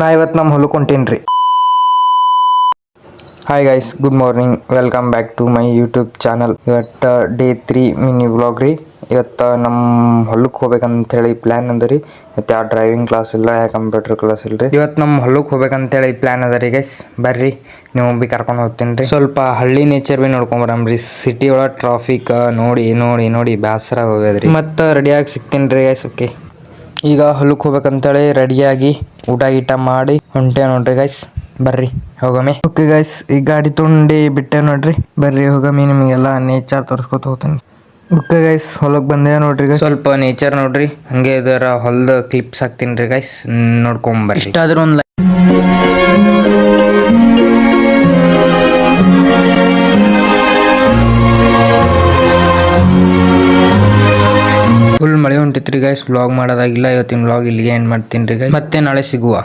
ನಾ ಇವತ್ತು ನಮ್ಮ ಹೊಲಕ್ಕೆ ಹೊಂಟೀನಿ. Hi guys, good morning, welcome back to my YouTube channel. ಇವತ್ತು ಡೇ 3 ಮಿನಿ ವ್ಲಾಗ್ ರೀ. ಇವತ್ತು ನಮ್ಮ ಹೊಲಕ್ಕೆ ಹೋಗ್ಬೇಕಂತೇಳಿ ಪ್ಲ್ಯಾನ್ ಅದ ರೀ. ಇವತ್ತು ಯಾವ ಡ್ರೈವಿಂಗ್ ಕ್ಲಾಸ್ ಇಲ್ಲ, ಯಾವ ಕಂಪ್ಯೂಟರ್ ಕ್ಲಾಸ್ ಇಲ್ಲ ರೀ. ಇವತ್ತು ನಮ್ಮ ಹೊಲಕ್ಕೆ ಹೋಗ್ಬೇಕಂತೇಳಿ ಪ್ಲ್ಯಾನ್ ಅದ ರೀ ಗೈಸ್. ಬರ್ರಿ, ನೀವು ಭೀ ಕರ್ಕೊಂಡು ಹೋಗ್ತೀನಿ ರೀ. ಸ್ವಲ್ಪ ಹಳ್ಳಿ ನೇಚರ್ ಭೀ ನೋಡ್ಕೊಂಬರಮ್ರಿ. ಸಿಟಿ ಒಳಗೆ ಟ್ರಾಫಿಕ್ ನೋಡಿ ನೋಡಿ ನೋಡಿ ಬೇಸರ ಹೋಗ್ಯದ್ರಿ. ಮತ್ತು ರೆಡಿಯಾಗಿ ಸಿಗ್ತೀನಿ ರೀ ಗೈಸ್. ಓಕೆ, ಈಗ ಹೊಲಕ್ಕೆ ಹೋಗ್ಬೇಕಂತೇಳಿ ರೆಡಿಯಾಗಿ ಊಟ ಮಾಡಿ ಹೊಂಟೆ ನೋಡ್ರಿ ಗೈಸ್. ಬರ್ರಿ ಹೋಗಮಿ. ಓಕೆ ಗೈಸ್, ಈ ಗಾಡಿ ತೊಗೊಂಡು ಬಿಟ್ಟೆ ನೋಡ್ರಿ. ಬರ್ರಿ ಹೋಗಮಿ, ನಿಮಗೆಲ್ಲ ನೇಚರ್ ತೋರಿಸ್ಕೊತ ಹೋಗ್ತೀನಿ. ಓಕೆ ಗೈಸ್, ಹೊಲಕ್ಕೆ ಬಂದೆ ನೋಡ್ರಿ. ಸ್ವಲ್ಪ ನೇಚರ್ ನೋಡ್ರಿ. ಹಂಗೆ ಇದರ ಹೊಲದ ಕ್ಲಿಪ್ಸ್ ಹಾಕ್ತೀನಿ ರೀ ಗೈಸ್, ನೋಡ್ಕೊಂಬರ್ರಿ. ಇಷ್ಟಾದ್ರೂ ಒಂದು ಫುಲ್ ಮಳೆ ಹೊಂಟಿತ್ರಿ ಗೈಸ್. ವ್ಲಾಗ್ ಮಾಡೋದಾಗಿಲ್ಲ. ಇವತ್ತಿನ ವ್ಲಾಗ್ ಇಲ್ಲಿಗೆ ಎಂಡ್ ಮಾಡ್ತೀನಿ ರೀ ಗೈಸ್. ಮತ್ತೆ ನಾಳೆ ಸಿಗುವ.